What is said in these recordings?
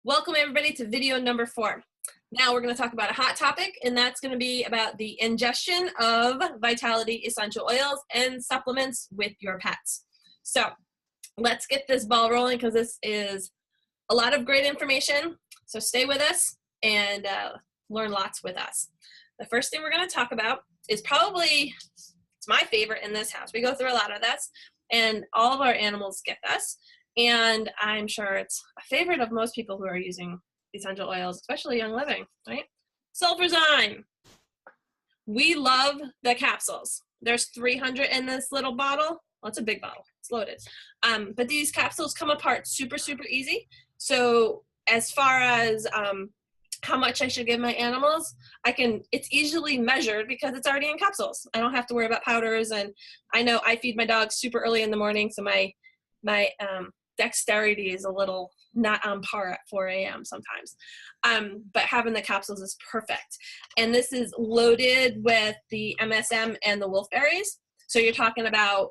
Welcome everybody to video number 4. Now we're going to talk about a hot topic, and that's going to be about the ingestion of Vitality essential oils and supplements with your pets. So let's get this ball rolling because this is a lot of great information. So stay with us and learn lots with us. The first thing we're going to talk about is probably, it's my favorite in this house. We go through a lot of this, and all of our animals get this. And I'm sure it's a favorite of most people who are using essential oils, especially Young Living, right? Sulfurzyme. We love the capsules. There's 300 in this little bottle. Well, it's a big bottle. It's loaded. But these capsules come apart super, super easy. So as far as how much I should give my animals, it's easily measured because it's already in capsules. I don't have to worry about powders. And I know I feed my dogs super early in the morning, so my dexterity is a little not on par at 4 a.m. sometimes. But having the capsules is perfect. And this is loaded with the MSM and the wolfberries. So you're talking about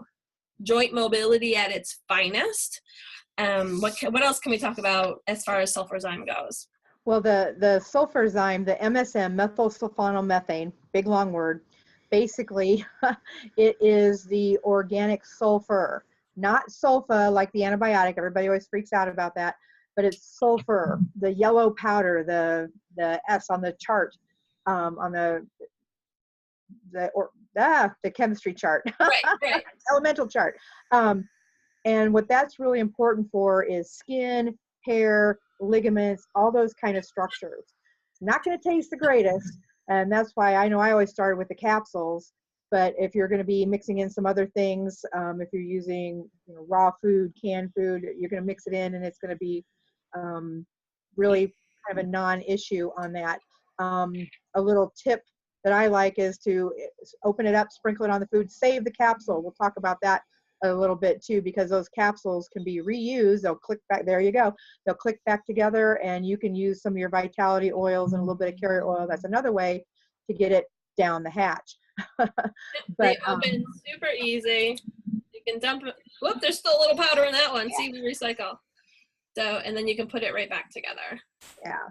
joint mobility at its finest. What else can we talk about as far as sulfurzyme goes? Well, the sulfurzyme, the MSM, methylsulfonylmethane, big long word, basically it is the organic sulfur. Not sulfa like the antibiotic. Everybody always freaks out about that, but it's sulfur, the yellow powder, the S on the chart, on the chemistry chart, right. Elemental chart. And what that's really important for is skin, hair, ligaments, all those kind of structures. It's not going to taste the greatest, and that's why I know I always started with the capsules. But if you're going to be mixing in some other things, if you're using raw food, canned food, you're going to mix it in, and it's going to be really kind of a non-issue on that. A little tip that I like is to open it up, sprinkle it on the food, save the capsule. We'll talk about that a little bit too, because those capsules can be reused. They'll click back, there you go. They'll click back together, and you can use some of your Vitality oils and a little bit of carrier oil. That's another way to get it down the hatch. They open super easy. You can dump it. Whoop, there's still a little powder in that one. Yeah. See, we recycle. So, and then you can put it right back together. Yeah.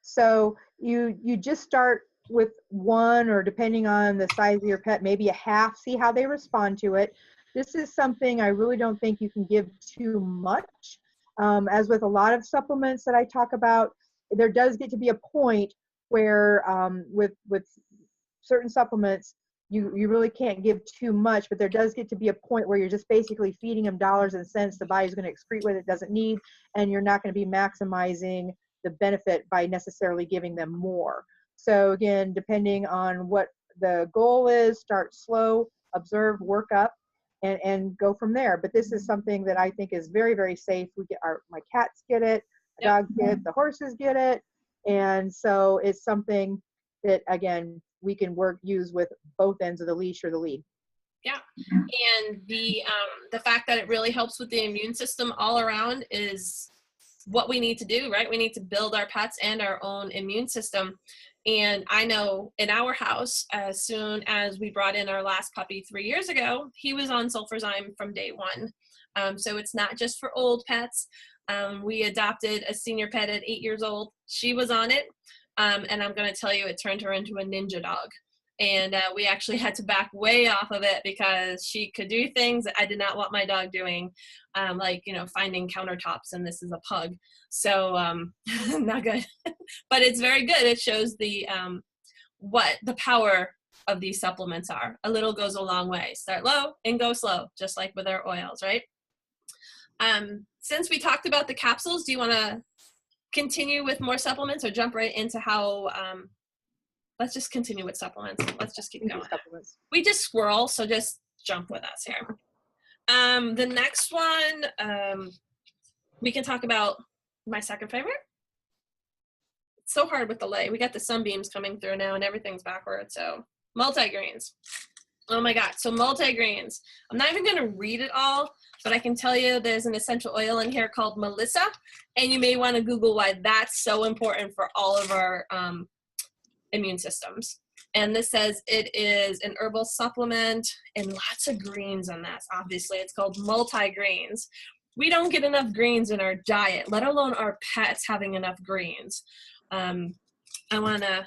So you just start with one, or depending on the size of your pet, maybe a half, see how they respond to it. This is something I really don't think you can give too much. As with a lot of supplements that I talk about, there does get to be a point where with certain supplements, you really can't give too much, but there does get to be a point where you're just basically feeding them dollars and cents. The body's going to excrete what it doesn't need, and you're not going to be maximizing the benefit by necessarily giving them more. So again, depending on what the goal is, start slow, observe, work up, and go from there. But this is something that I think is very, very safe. My cats get it, the dogs get it, the horses get it, and so it's something that, again, we can use with both ends of the leash or the lead. Yeah, and the fact that it really helps with the immune system all around is what we need to do, right? We need to build our pets and our own immune system. And I know in our house, as soon as we brought in our last puppy 3 years ago, he was on sulfurzyme from day one. So it's not just for old pets. We adopted a senior pet at 8 years old. She was on it. And I'm going to tell you, it turned her into a ninja dog. And we actually had to back way off of it because she could do things that I did not want my dog doing, like, finding countertops, and this is a pug. So not good. But it's very good. It shows what the power of these supplements are. A little goes a long way. Start low and go slow, just like with our oils, right? Since we talked about the capsules, do you want to continue with more supplements, or jump right into how let's just continue with supplements. Let's just keep going. We just squirrel, so just jump with us here. The next one, we can talk about my second favorite. It's so hard with the lay. We got the sunbeams coming through now and everything's backwards. So multigreens. Oh my God. So multigreens. I'm not even going to read it all, but I can tell you there's an essential oil in here called Melissa, and you may want to Google why that's so important for all of our immune systems. And this says it is an herbal supplement and lots of greens on this. Obviously, it's called multigreens. we don't get enough greens in our diet, let alone our pets having enough greens. You want to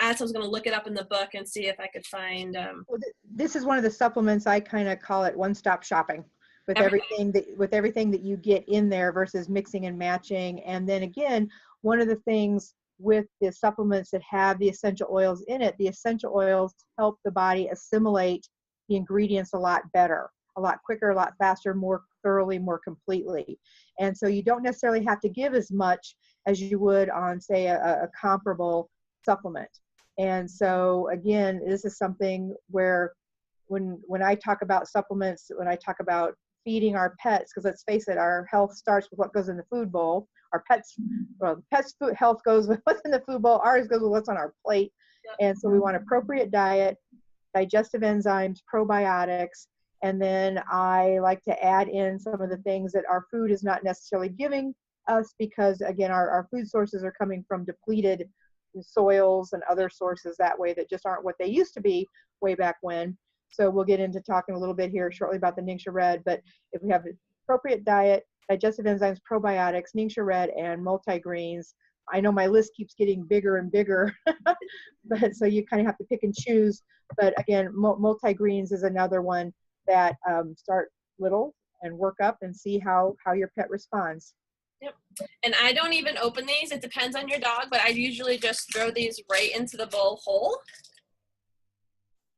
add, so I was going to look it up in the book and see if I could find. Well, this is one of the supplements, I kind of call it one-stop shopping with everything that you get in there versus mixing and matching. And then again, one of the things with the supplements that have the essential oils in it, the essential oils help the body assimilate the ingredients a lot better, a lot quicker, a lot faster, more thoroughly, more completely. And so you don't necessarily have to give as much as you would on, say, a comparable supplement. And so again, this is something where when I talk about supplements, when I talk about feeding our pets, because let's face it, our health starts with what goes in the food bowl. Our pets, well, the pets' food health goes with what's in the food bowl. Ours goes with what's on our plate. Yep. And so we want appropriate diet, digestive enzymes, probiotics, and then I like to add in some of the things that our food is not necessarily giving us, because again, our food sources are coming from depleted soils and other sources that way that just aren't what they used to be way back when. So we'll get into talking a little bit here shortly about the Ningxia Red, but if we have an appropriate diet, digestive enzymes, probiotics, Ningxia Red, and multigreens, I know my list keeps getting bigger and bigger, but so you kind of have to pick and choose. But again, multigreens is another one that start little and work up and see how your pet responds. Yep. And I don't even open these. It depends on your dog, but I usually just throw these right into the bowl whole.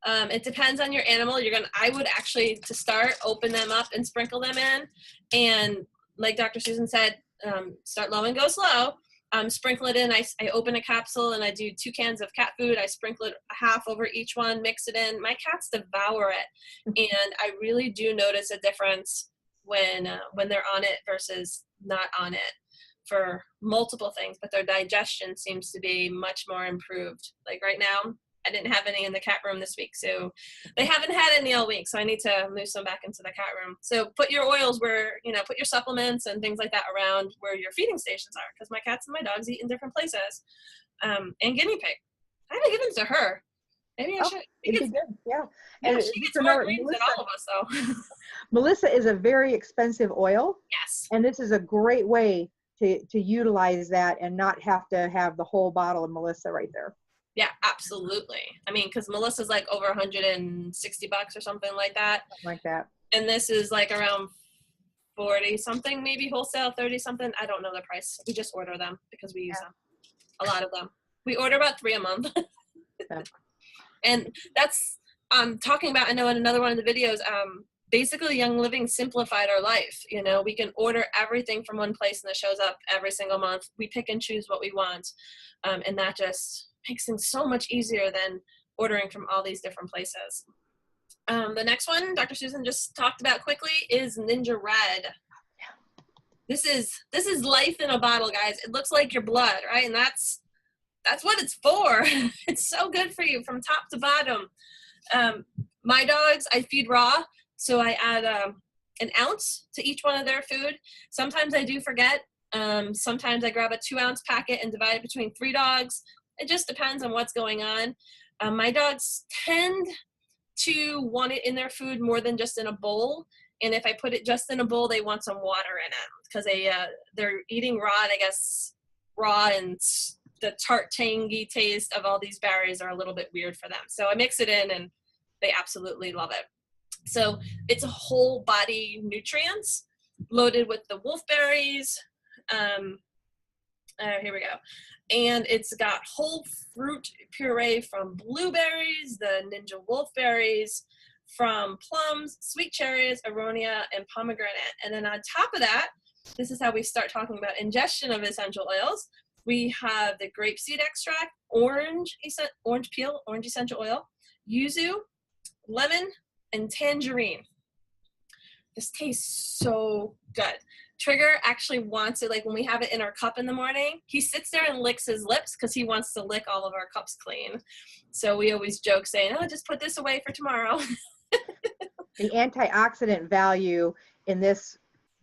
It depends on your animal. I would actually, to start, open them up and sprinkle them in. And like Dr. Susan said, start low and go slow. Sprinkle it in. I open a capsule and I do 2 cans of cat food. I sprinkle it half over each one, mix it in. My cats devour it. And I really do notice a difference when they're on it versus not on it for multiple things, but their digestion seems to be much more improved. Like right now, I didn't have any in the cat room this week, so they haven't had any all week, so I need to move some back into the cat room. So put your oils where, put your supplements and things like that around where your feeding stations are, because my cats and my dogs eat in different places. And guinea pig, I haven't given to her. Maybe I should. It'd be good, yeah. And she gets more greens than all of us, though. Melissa is a very expensive oil. Yes. And this is a great way to utilize that and not have to have the whole bottle of Melissa right there. Yeah, absolutely. I mean, because Melissa's like over $160 or something like that. Something like that. And this is like around 40 something, maybe wholesale 30 something. I don't know the price. We just order them because we use them. A lot of them. We order about 3 a month. Yeah. And that's talking about, I know in another one of the videos, basically Young Living simplified our life. We can order everything from one place and it shows up every single month. We pick and choose what we want. And that just makes things so much easier than ordering from all these different places. The next one, Dr. Susan just talked about quickly, is Ningxia Red. This is life in a bottle, guys. It looks like your blood, right? And that's what it's for. It's so good for you from top to bottom. My dogs, I feed raw, so I add an ounce to each one of their food. Sometimes I do forget. Sometimes I grab a 2-ounce packet and divide it between 3 dogs. It just depends on what's going on. My dogs tend to want it in their food more than just in a bowl. And if I put it just in a bowl, they want some water in it because they're eating raw. And I guess raw and the tart, tangy taste of all these berries are a little bit weird for them. So I mix it in and they absolutely love it. So it's a whole body nutrients loaded with the wolfberries. Here we go. And it's got whole fruit puree from blueberries, the Ningxia wolfberries, from plums, sweet cherries, aronia, and pomegranate. And then on top of that, this is how we start talking about ingestion of essential oils. We have the grapeseed extract, orange peel, orange essential oil, yuzu, lemon, and tangerine. This tastes so good. Trigger actually wants it, like when we have it in our cup in the morning, he sits there and licks his lips because he wants to lick all of our cups clean. So we always joke saying, oh, just put this away for tomorrow. The antioxidant value in this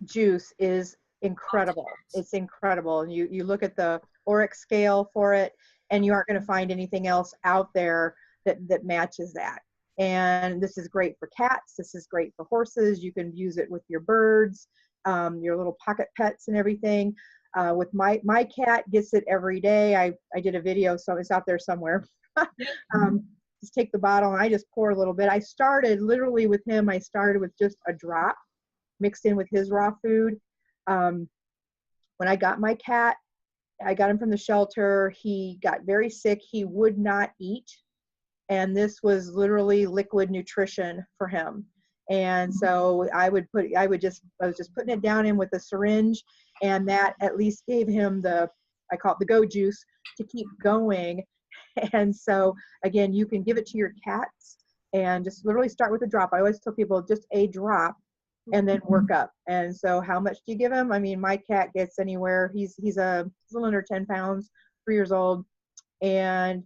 juice is incredible. It's incredible. And you look at the ORAC scale for it, and you aren't going to find anything else out there that matches that. And this is great for cats. This is great for horses. You can use it with your birds. your little pocket pets and everything. With my cat gets it every day. I did a video, so it's out there somewhere. Just take the bottle and I just pour a little bit. I started literally with him. I started with just a drop mixed in with his raw food. When I got my cat, I got him from the shelter. He got very sick. He would not eat. And this was literally liquid nutrition for him. And so I was just putting it down in with a syringe, and that at least gave him I call it the go juice to keep going. And so again, you can give it to your cats and just literally start with a drop. I always tell people just a drop and then work up. And so how much do you give him? I mean, my cat gets anywhere. He's a little under 10 pounds, 3 years old. And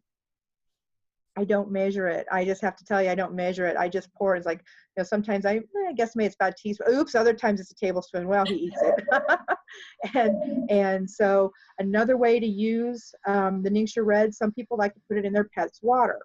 I don't measure it. I just have to tell you, I don't measure it. I just pour. It's like, you know, sometimes I guess maybe it's about a teaspoon. Oops, other times it's a tablespoon. Well, he eats it. and so another way to use the Ningxia Red, some people like to put it in their pet's water,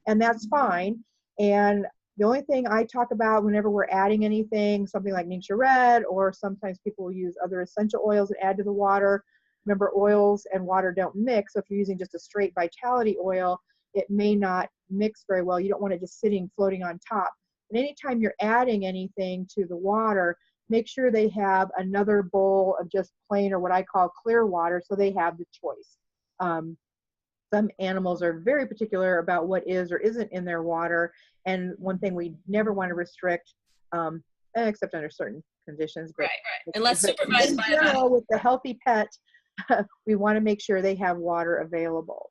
and that's fine. And the only thing I talk about whenever we're adding anything, something like Ningxia Red, or sometimes people will use other essential oils and add to the water. Remember, oils and water don't mix. So if you're using just a straight Vitality oil, it may not mix very well. You don't want it just floating on top. And anytime you're adding anything to the water, make sure they have another bowl of just plain, or what I call clear water, so they have the choice. Some animals are very particular about what is or isn't in their water. And one thing we never want to restrict, except under certain conditions. But, right. Unless supervised by a vet. With the healthy pet, we want to make sure they have water available.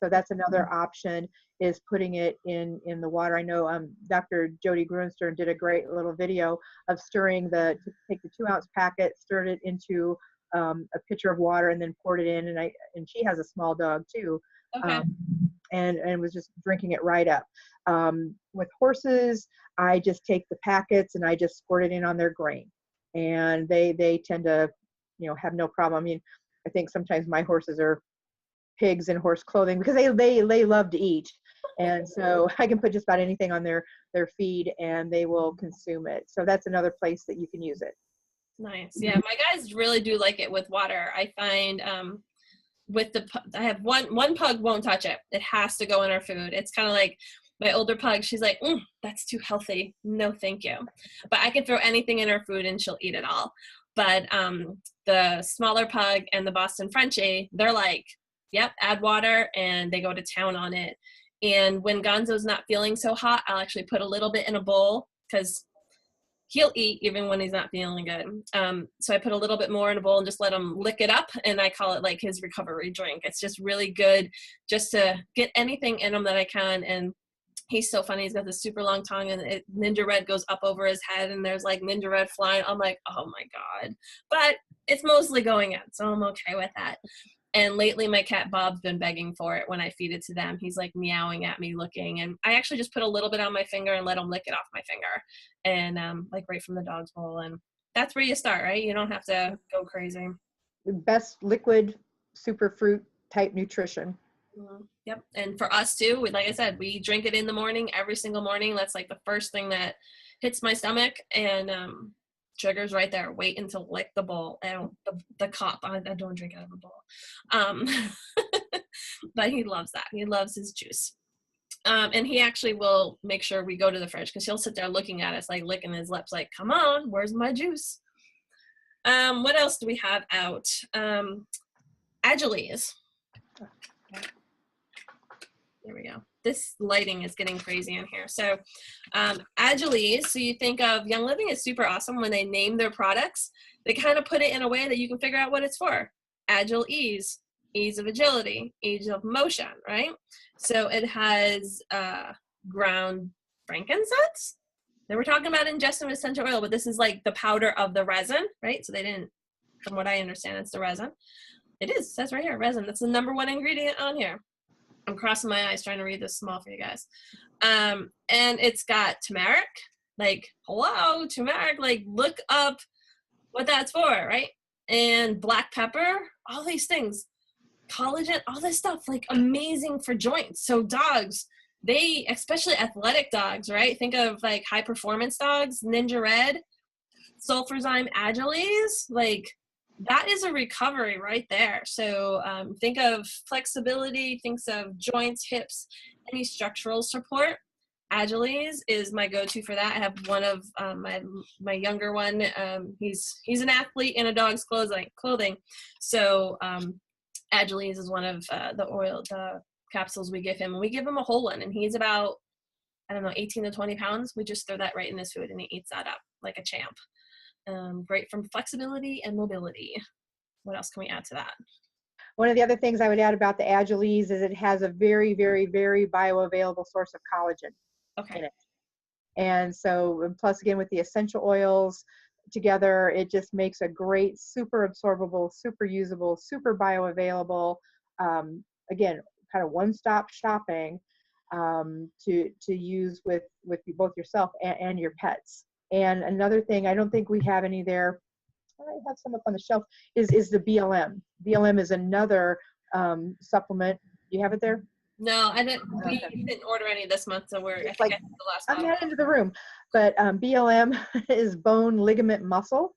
So that's another option, is putting it in the water. I know Dr. Jody Gruenstern did a great little video of take the 2-ounce packet, stirred it into a pitcher of water, and then poured it in. And she has a small dog too, and was just drinking it right up. With horses, I just take the packets and I just squirt it in on their grain, and they tend to, you know, have no problem. I mean, I think sometimes my horses are pigs in horse clothing because they love to eat, and so I can put just about anything on their feed and they will consume it. So that's another place that you can use it. Nice. Yeah, my guys really do like it with water. I find I have one pug won't touch it. It has to go in our food. It's kind of like my older pug. She's like, that's too healthy. No, thank you. But I can throw anything in her food and she'll eat it all. But the smaller pug and the Boston Frenchie, they're like, yep, add water, and they go to town on it. And when Gonzo's not feeling so hot, I'll actually put a little bit in a bowl, because he'll eat even when he's not feeling good. So I put a little bit more in a bowl and just let him lick it up, and I call it like his recovery drink. It's just really good just to get anything in him that I can. And he's so funny. He's got this super long tongue, and Ninja Red goes up over his head, and there's like Ninja Red flying. I'm like, oh my God. But it's mostly going in, so I'm okay with that. And lately my cat Bob's been begging for it when I feed it to them. He's like meowing at me, looking, and I actually just put a little bit on my finger and let him lick it off my finger, and like right from the dog's bowl. And that's where you start, right? You don't have to go crazy. The best liquid superfruit type nutrition. Yep. And for us too, like I said, we drink it in the morning, every single morning. That's like the first thing that hits my stomach, and Trigger's right there, waiting to lick the bowl and the cup. I don't drink out of a bowl. But he loves that. He loves his juice. And he actually will make sure we go to the fridge, because he'll sit there looking at us, like licking his lips, like, come on, where's my juice? What else do we have out? YLEOs. There we go. This lighting is getting crazy in here. So YLEOs, so you think of Young Living is super awesome when they name their products. They kind of put it in a way that you can figure out what it's for. Agile ease, ease of agility, ease of motion, right? So it has ground frankincense. They were talking about ingesting with essential oil, but this is like the powder of the resin, right? So they didn't, from what I understand, it's the resin. It is, it says right here, resin. That's the #1 ingredient on here. I'm crossing my eyes trying to read this small for you guys. And it's got turmeric, like, hello, turmeric, like, look up what that's for, right? And black pepper, all these things, collagen, all this stuff, like, amazing for joints. So dogs, they, especially athletic dogs, right? Think of like high performance dogs, Ninja Red, sulfurzyme agiles, like that is a recovery right there. So think of flexibility, think of joints, hips, any structural support. Agiles is my go-to for that. I have one of my younger one. He's an athlete in a dog's clothing. So Agiles is one of the capsules we give him. And we give him a whole one, and he's about, I don't know, 18 to 20 pounds. We just throw that right in his food, and he eats that up like a champ. Great from flexibility and mobility. What else can we add to that? One of the other things I would add about the Agiles is it has a very, very, very bioavailable source of collagen in it. And so, and plus again, with the essential oils together, it just makes a great, super absorbable, super usable, super bioavailable, again, kind of one-stop shopping to use with both yourself and your pets. And another thing, I don't think we have any there, I have some up on the shelf, is the BLM. BLM is another supplement. Do you have it there? No, I didn't. We didn't order any this month, so I think like, I took the last I'm one. not into the room, but BLM is bone, ligament, muscle.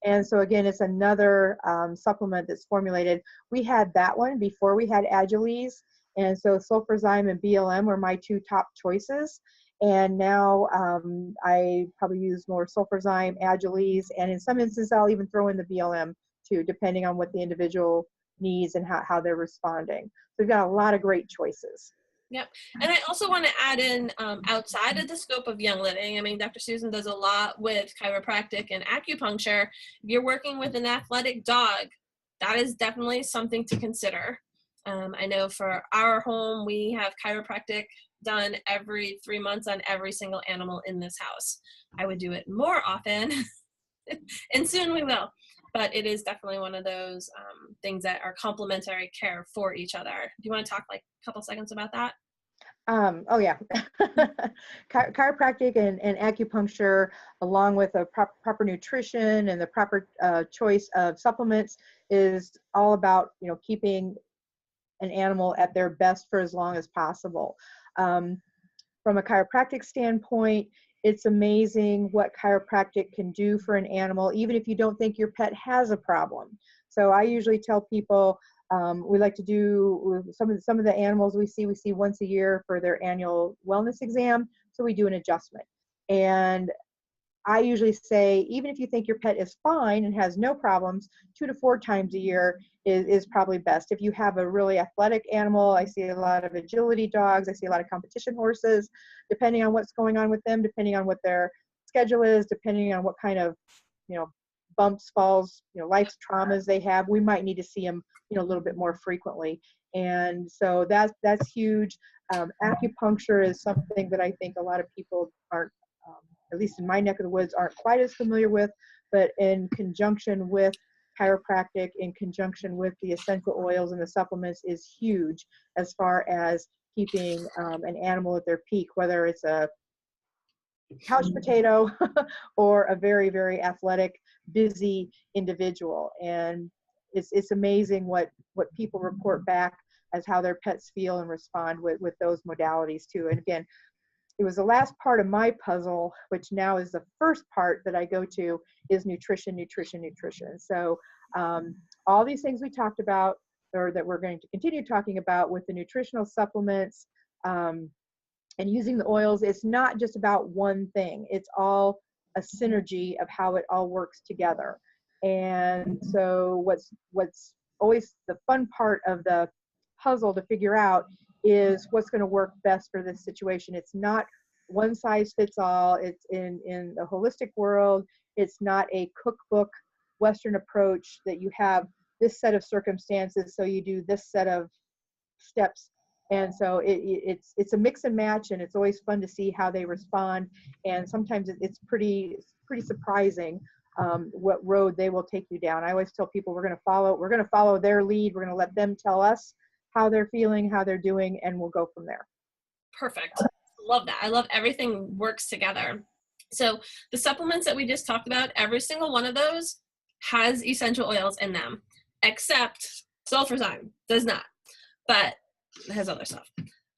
And so again, it's another supplement that's formulated. We had that one before we had Agiles, and so sulfurzyme and BLM were my two top choices. And now I probably use more sulfurzyme, Agiles, and in some instances I'll even throw in the BLM too, depending on what the individual needs and how they're responding. So we've got a lot of great choices. Yep. And I also want to add in outside of the scope of Young Living, I mean, Dr. Susan does a lot with chiropractic and acupuncture. If you're working with an athletic dog, that is definitely something to consider. I know for our home, we have chiropractic done every 3 months on every single animal in this house. I would do it more often, and soon we will. But it is definitely one of those things that are complementary care for each other. Do you want to talk like a couple seconds about that? Oh yeah. Chiropractic and acupuncture, along with a proper nutrition and the proper choice of supplements, is all about, you know, keeping an animal at their best for as long as possible. From a chiropractic standpoint, it's amazing what chiropractic can do for an animal, even if you don't think your pet has a problem. So I usually tell people, we like to do some of the animals we see once a year for their annual wellness exam. So we do an adjustment. And I usually say, even if you think your pet is fine and has no problems, 2 to 4 times a year is probably best. If you have a really athletic animal, I see a lot of agility dogs, I see a lot of competition horses, depending on what's going on with them, depending on what their schedule is, depending on what kind of, you know, bumps, falls, you know, life traumas they have, we might need to see them, you know, a little bit more frequently. And so that's huge. Acupuncture is something that I think a lot of people aren't, at least in my neck of the woods, aren't quite as familiar with, but in conjunction with chiropractic, in conjunction with the essential oils and the supplements, is huge as far as keeping an animal at their peak, whether it's a couch potato or a very, very athletic, busy individual. And it's amazing what people report back as how their pets feel and respond with those modalities too. And again, it was the last part of my puzzle, which now is the first part that I go to, is nutrition, nutrition, nutrition. So all these things we talked about, or that we're going to continue talking about with the nutritional supplements and using the oils, it's not just about one thing. It's all a synergy of how it all works together. And so what's always the fun part of the puzzle to figure out is what's going to work best for this situation. It's not one size fits all. It's in the holistic world. It's not a cookbook Western approach that you have this set of circumstances, so you do this set of steps. And so it's a mix and match, and it's always fun to see how they respond. And sometimes it's pretty surprising what road they will take you down. I always tell people we're going to follow their lead. We're going to let them tell us how they're feeling, how they're doing, and we'll go from there. Perfect. Love that. I love everything works together. So the supplements that we just talked about, every single one of those has essential oils in them, except sulfurzyme does not, but it has other stuff.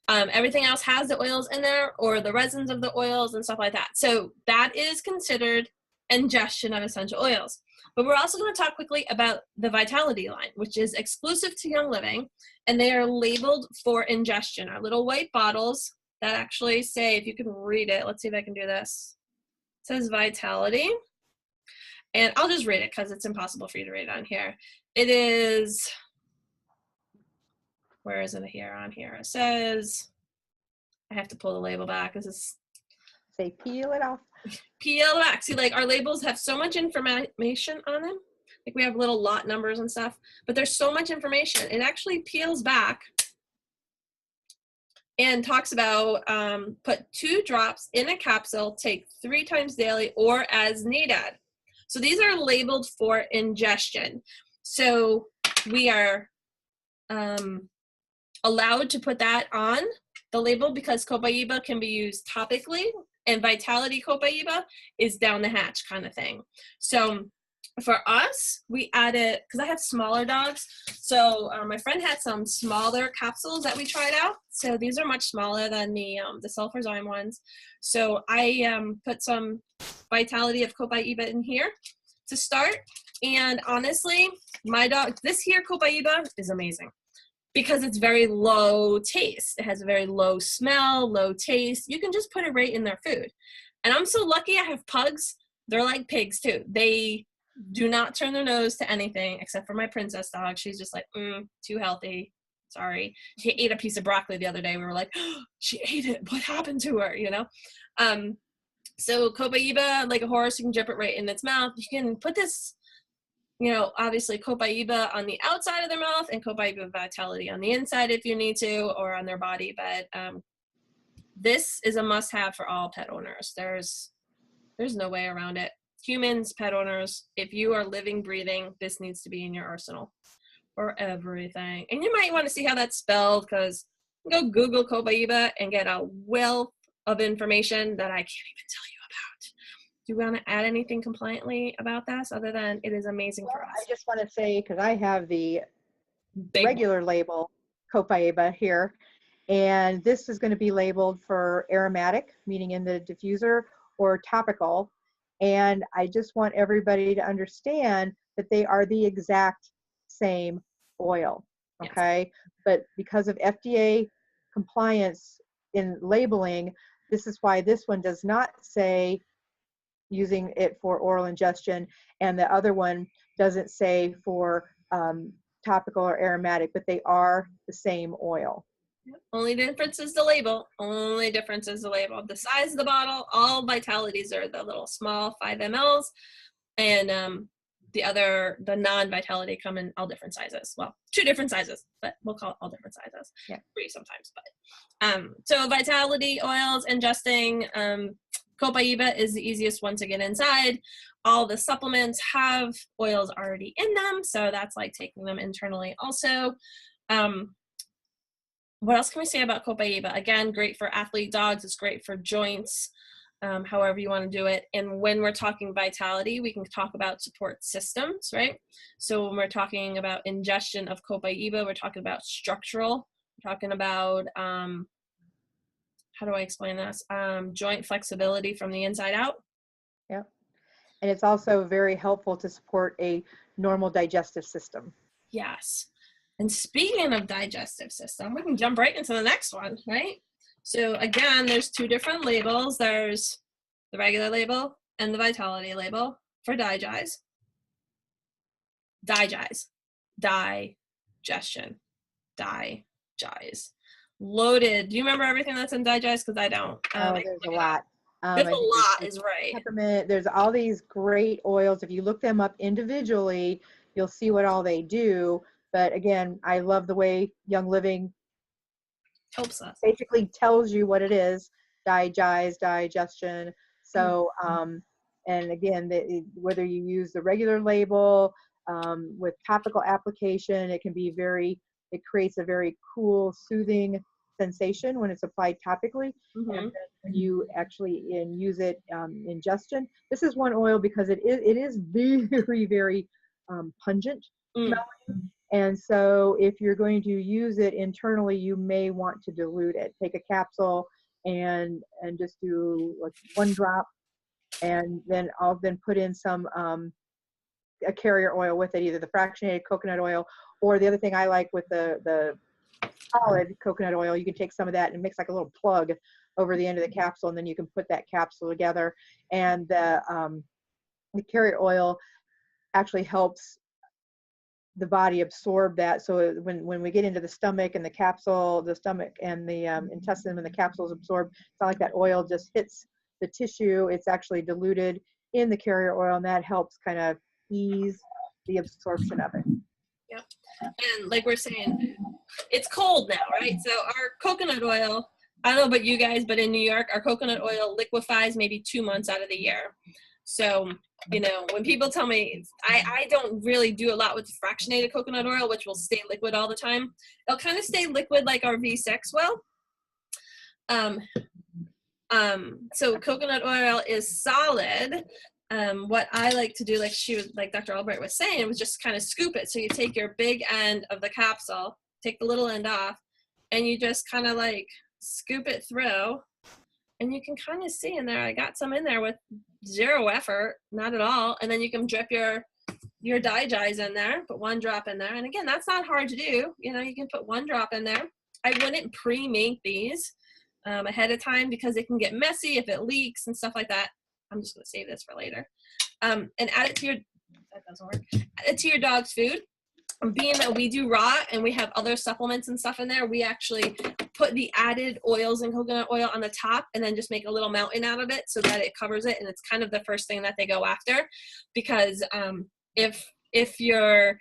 Everything else has the oils in there, or the resins of the oils and stuff like that. So that is considered ingestion of essential oils. But we're also going to talk quickly about the Vitality line, which is exclusive to Young Living, and they are labeled for ingestion. Our little white bottles that actually say, if you can read it, let's see if I can do this. It says Vitality, and I'll just read it because it's impossible for you to read it on here. It is, where is it here on here? It says, I have to pull the label back. This is, say peel it off. peel back. See, like our labels have so much information on them. Like we have little lot numbers and stuff, but there's so much information. It actually peels back and talks about put 2 drops in a capsule, take 3 times daily or as needed. So these are labeled for ingestion. So we are allowed to put that on the label because Copaiba can be used topically, and Vitality Copaiba is down the hatch kind of thing. So for us, we added, because I have smaller dogs, so my friend had some smaller capsules that we tried out. So these are much smaller than the sulfurzyme ones. So I put some Vitality of Copaiba in here to start. And honestly, my dog, this here Copaiba is amazing because it's very low taste. It has a very low smell, low taste. You can just put it right in their food. And I'm so lucky I have pugs. They're like pigs too. They do not turn their nose to anything except for my princess dog. She's just like, too healthy. Sorry. She ate a piece of broccoli the other day. We were like, oh, she ate it. What happened to her? You know? So Copaiba, like a horse, you can drip it right in its mouth. You can put this, you know, obviously Copaiba on the outside of their mouth and Copaiba Vitality on the inside if you need to, or on their body. But this is a must-have for all pet owners. There's no way around it. Humans, pet owners, if you are living, breathing, this needs to be in your arsenal for everything. And you might want to see how that's spelled, because go Google Copaiba and get a wealth of information that I can't even tell you about. Do you want to add anything compliantly about this other than it is amazing for us? I just want to say, because I have the Big regular label Copaiba here, and this is going to be labeled for aromatic, meaning in the diffuser, or topical. And I just want everybody to understand that they are the exact same oil, okay? Yes. But because of FDA compliance in labeling, this is why this one does not say using it for oral ingestion, and the other one doesn't say for topical or aromatic, but they are the same oil. Only difference is the label. Only difference is the label. The size of the bottle, all Vitalities are the little small 5 mLs, and the non-Vitality come in all different sizes. Well, 2 different sizes, but we'll call it all different sizes. Yeah. 3 sometimes, but so Vitality oils, ingesting, Copaiba is the easiest one to get inside. All the supplements have oils already in them, so that's like taking them internally also. What else can we say about Copaiba? Again, great for athlete dogs. It's great for joints, however you want to do it. And when we're talking Vitality, we can talk about support systems, right? So when we're talking about ingestion of Copaiba, we're talking about structural. We're talking about, how do I explain this? Joint flexibility from the inside out. Yeah. And it's also very helpful to support a normal digestive system. Yes. And speaking of digestive system, we can jump right into the next one, right? So again, there's 2 different labels. There's the regular label and the Vitality label for digestion. Loaded. Do you remember everything that's in digest? Because I don't. There's a lot. There's a lot, is right. Peppermint. There's all these great oils. If you look them up individually, you'll see what all they do. But again, I love the way Young Living helps us. Basically tells you what it is, digestion. So, and again, whether you use the regular label with topical application, it can be it creates a very cool, soothing sensation when it's applied topically. And then when you actually use it ingestion, this is one oil because it is very, very pungent smelling. And so if you're going to use it internally, you may want to dilute it. Take a capsule and just do like 1 drop And then I'll then put in some a carrier oil with it, either the fractionated coconut oil, or the other thing I like with the solid coconut oil, you can take some of that and mix like a little plug over the end of the capsule, and then you can put that capsule together. And the carrier oil actually helps the body absorb that. So when we get into the stomach and the capsule, the stomach and the intestine, and the capsules absorb, it's not like that oil just hits the tissue. It's actually diluted in the carrier oil, and that helps kind of ease the absorption of it. Yep. And like we're saying, it's cold now, right? So our coconut oil, I don't know about you guys, but in New York, our coconut oil liquefies maybe 2 months out of the year. So, you know, when people tell me, I don't really do a lot with fractionated coconut oil, which will stay liquid all the time. It'll kind of stay liquid like our V6 will. So coconut oil is solid. What I like to do, like Dr. ALbright was saying, was just kind of scoop it. So you take your big end of the capsule, take the little end off, and you just kind of like scoop it through. And you can kind of see in there, I got some in there with zero effort, not at all. And then you can drip your DiGi's in there, put 1 drop in there. And again, that's not hard to do. You know, you can put 1 drop in there. I wouldn't pre-make these ahead of time because it can get messy if it leaks and stuff like that. I'm just going to save this for later. And add it to your, that doesn't work. Add it to your dog's food. Being that we do raw and we have other supplements and stuff in there, we actually put the added oils and coconut oil on the top and then just make a little mountain out of it so that it covers it. And it's kind of the first thing that they go after, because if your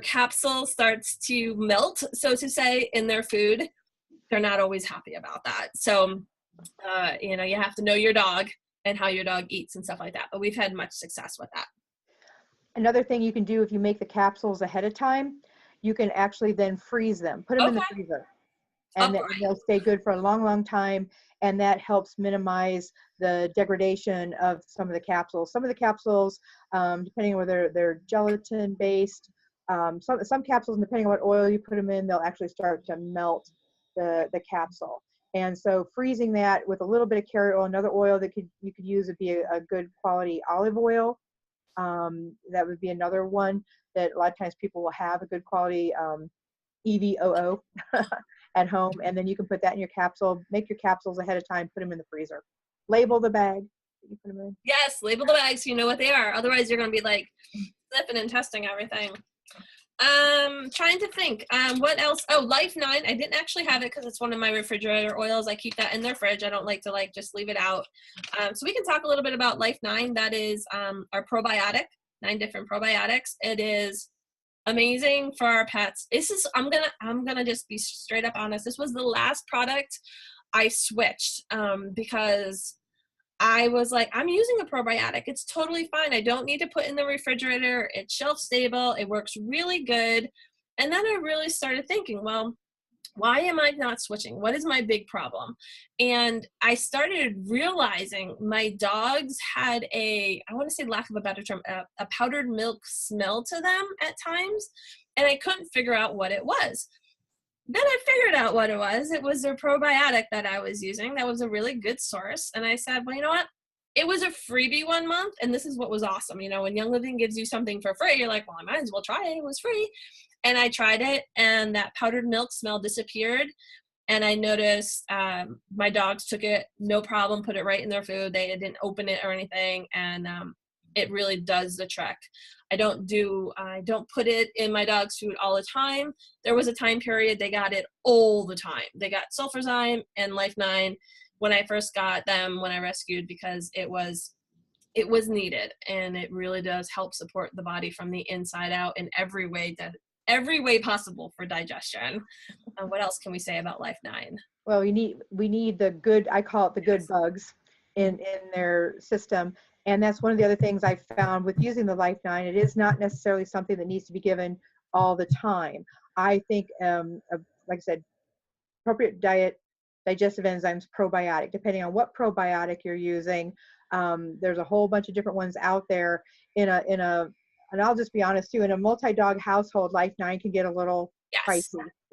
capsule starts to melt, so to say, in their food, they're not always happy about that. So, you know, you have to know your dog and how your dog eats and stuff like that. But we've had much success with that. Another thing you can do if you make the capsules ahead of time, you can actually then freeze them, put them in the freezer, and they'll stay good for a long, long time. And that helps minimize the degradation of some of the capsules. Some of the capsules, depending on whether they're gelatin based, some capsules, depending on what oil you put them in, they'll actually start to melt the capsule. And so freezing that with a little bit of carrier oil, another oil that you could use would be a good quality olive oil. That would be another one that a lot of times people will have a good quality EVOO at home, and then you can put that in your capsule. Make your capsules ahead of time, put them in the freezer. Label the bag that you put them in. Yes, label the bags so you know what they are. Otherwise, you're going to be like sniffing and testing everything. Trying to think. What else? Oh, Life 9. I didn't actually have it because it's one of my refrigerator oils. I keep that in their fridge. I don't like to just leave it out. So we can talk a little bit about Life 9. That is our probiotic. 9 different probiotics. It is amazing for our pets. This is, I'm gonna just be straight up honest. This was the last product I switched because I was like, I'm using a probiotic. It's totally fine. I don't need to put in the refrigerator. It's shelf stable. It works really good. And then I really started thinking, well, why am I not switching? What is my big problem? And I started realizing my dogs had I want to say, lack of a better term, a powdered milk smell to them at times. And I couldn't figure out what it was. Then I figured out what it was. It was a probiotic that I was using. That was a really good source. And I said, well, you know what? It was a freebie 1 month. And this is what was awesome. You know, when Young Living gives you something for free, you're like, well, I might as well try it. It was free. And I tried it, and that powdered milk smell disappeared. And I noticed my dogs took it, no problem, put it right in their food. They didn't open it or anything. And it really does the trick. I don't put it in my dog's food all the time. There was a time period they got it all the time. They got Sulfurzyme and Life 9 when I first got them, when I rescued, because it was needed. And it really does help support the body from the inside out in every way possible for digestion. What else can we say about Life 9? Well, we need the good, I call it the good bugs in their system. And that's one of the other things I found with using the Life 9. It is not necessarily something that needs to be given all the time. I think, like I said, appropriate diet, digestive enzymes, probiotic, depending on what probiotic you're using. There's a whole bunch of different ones out there and I'll just be honest too, in a multi-dog household, Life 9 can get a little pricey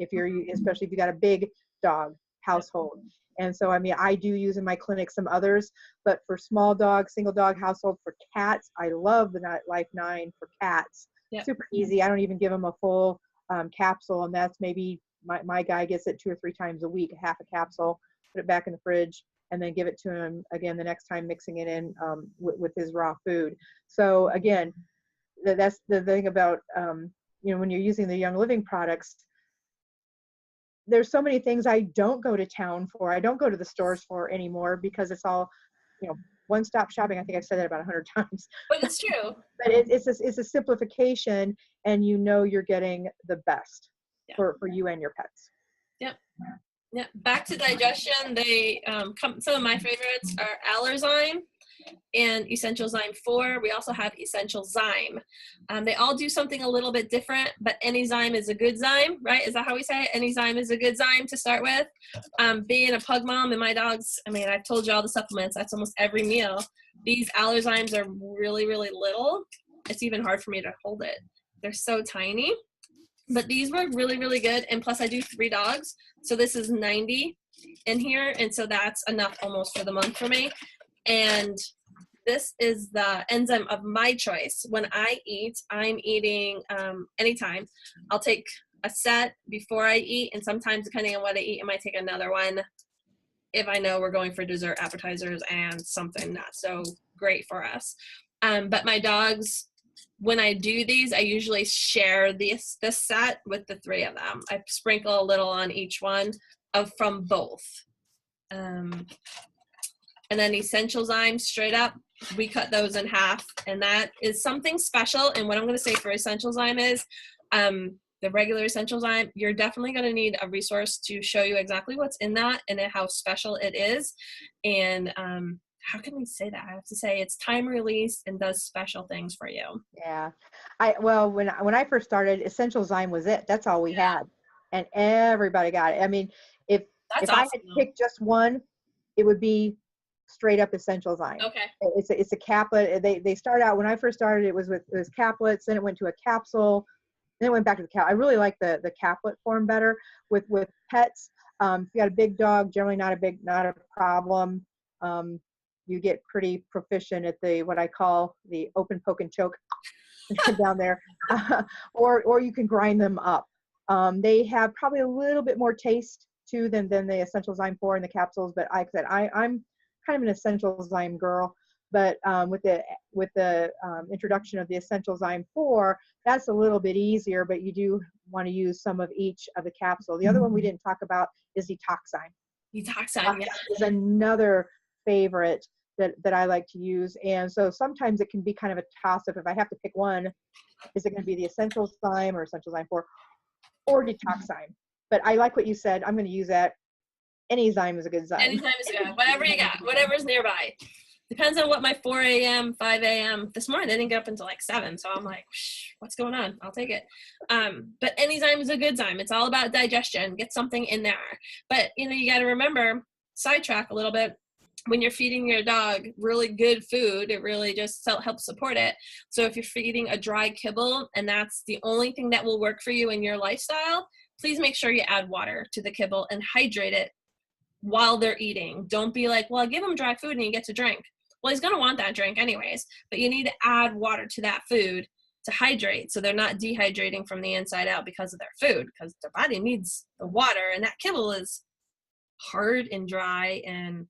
especially if you got a big dog household. And so, I mean, I do use in my clinic some others, but for small dogs, single dog household, for cats, I love the Life 9 for cats. Yep. Super easy. I don't even give them a full capsule, and that's maybe my guy gets it 2 or 3 times a week, half a capsule, put it back in the fridge, and then give it to him again the next time, mixing it in with his raw food. So again, that's the thing about, when you're using the Young Living products, there's so many things I don't go to town for. I don't go to the stores for anymore because it's all, one-stop shopping. I think I've said that about 100 times. But it's true. But it's a simplification, and you're getting the best for you and your pets. Yep. Yeah. Back to digestion. They some of my favorites are ALberzyme and Essential Zyme 4. We also have Essential Zyme. They all do something a little bit different, but any Zyme is a good Zyme, right? Is that how we say it? Any Zyme is a good Zyme to start with. Being a pug mom and my dogs, I mean, I've told you all the supplements. That's almost every meal. These ALberzymes are really, really little. It's even hard for me to hold it. They're so tiny. But these work really, really good. And plus I do 3 dogs. So this is 90 in here. And so that's enough almost for the month for me. And this is the enzyme of my choice. When I eat, I'm eating anytime. I'll take a set before I eat. And sometimes depending on what I eat, I might take another one if I know we're going for dessert, appetizers, and something not so great for us. But my dogs, when I do these, I usually share this set with the 3 of them. I sprinkle a little on each one from both. And then Essential Zyme, straight up, we cut those in half. And that is something special. And what I'm going to say for Essential Zyme is the regular Essential Zyme, you're definitely going to need a resource to show you exactly what's in that and how special it is. And how can we say that? I have to say it's time released and does special things for you. Yeah. When I first started, Essential Zyme was it. That's all we had. And everybody got it. I mean, if awesome, I had to pick just one, it would be straight up Essential Zyme. Okay. It's a caplet. They start out, when I first started, it was caplets, then it went to a capsule, then it went back to the cap. I really like the caplet form better with pets. If you got a big dog, generally not a problem. You get pretty proficient at what I call the open poke and choke down there, or you can grind them up. They have probably a little bit more taste too than the Essential Zyme 4 and the capsules. But like I said, I'm kind of an Essential Zyme girl. But with the introduction of the Essential Zyme 4, that's a little bit easier. But you do want to use some of each of the capsule. The other one we didn't talk about is Detoxzyme. Detoxzyme, yeah, is another favorite that I like to use. And so sometimes it can be kind of a toss-up. If I have to pick one, is it going to be the Essential Zyme or Essential Zyme 4 or Detoxzyme? But I like what you said. I'm going to use that. Any Zyme is a good Zyme. Any Zyme is good. Whatever you got, whatever's nearby. Depends on what my 4 a.m., 5 a.m. This morning, I didn't get up until like 7. So I'm like, what's going on? I'll take it. But any Zyme is a good Zyme. It's all about digestion. Get something in there. But, you got to remember, sidetrack a little bit. When you're feeding your dog really good food, it really just helps support it. So if you're feeding a dry kibble and that's the only thing that will work for you in your lifestyle, please make sure you add water to the kibble and hydrate it while they're eating. Don't be like, well, I give them dry food and he gets a drink. Well, he's going to want that drink anyways, but you need to add water to that food to hydrate so they're not dehydrating from the inside out because of their food, because their body needs the water, and that kibble is hard and dry, and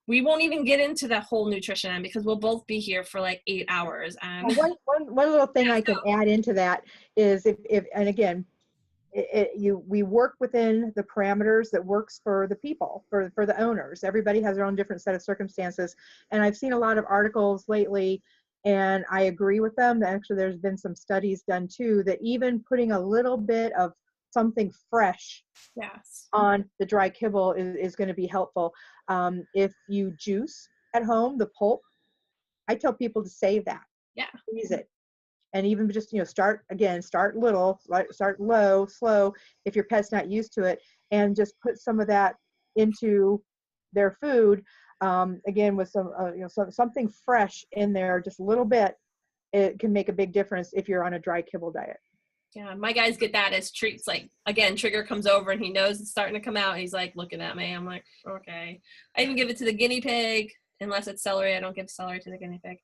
we won't even get into the whole nutrition end because we'll both be here for like 8 hours. And one little thing I can add into that is if and again, we work within the parameters that works for the people, for the owners. Everybody has their own different set of circumstances. And I've seen a lot of articles lately, and I agree with them. Actually, there's been some studies done too, that even putting a little bit of something fresh on the dry kibble is going to be helpful. If you juice at home, the pulp, I tell people to save that. Yeah. Use it. And even just, start little, start low, slow, if your pet's not used to it, and just put some of that into their food. Again, with something fresh in there, just a little bit, it can make a big difference if you're on a dry kibble diet. Yeah, my guys get that as treats. Like, again, Trigger comes over and he knows it's starting to come out. And he's like looking at me. I'm like, okay. I even give it to the guinea pig. Unless it's celery, I don't give celery to the guinea pig.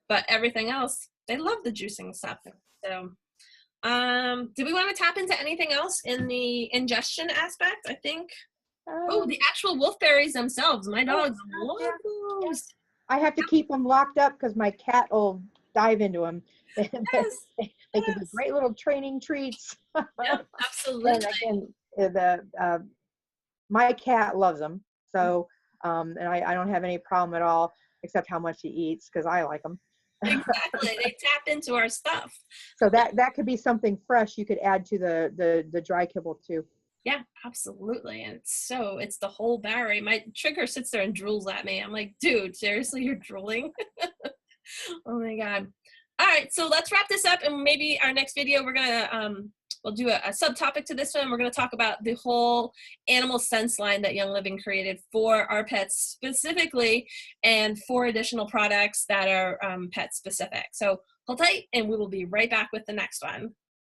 But everything else, they love the juicing stuff. So, do we want to tap into anything else in the ingestion aspect? I think. Oh, the actual wolfberries themselves. My dogs love those. I have to keep them locked up because my cat will dive into them. Yes. They can be great little training treats. Yep, absolutely. And again, my cat loves them. So, and I don't have any problem at all, except how much he eats because I like them. Exactly. They tap into our stuff. So that could be something fresh you could add to the dry kibble too. Yeah, absolutely. And it's the whole Barry. My Trigger sits there and drools at me. I'm like, dude, seriously, you're drooling? Oh my God. All right, so let's wrap this up, and maybe our next video we're gonna we'll do a subtopic to this one. We're gonna talk about the whole animal sense line that Young Living created for our pets specifically, and 4 additional products that are pet specific. So hold tight, and we will be right back with the next one.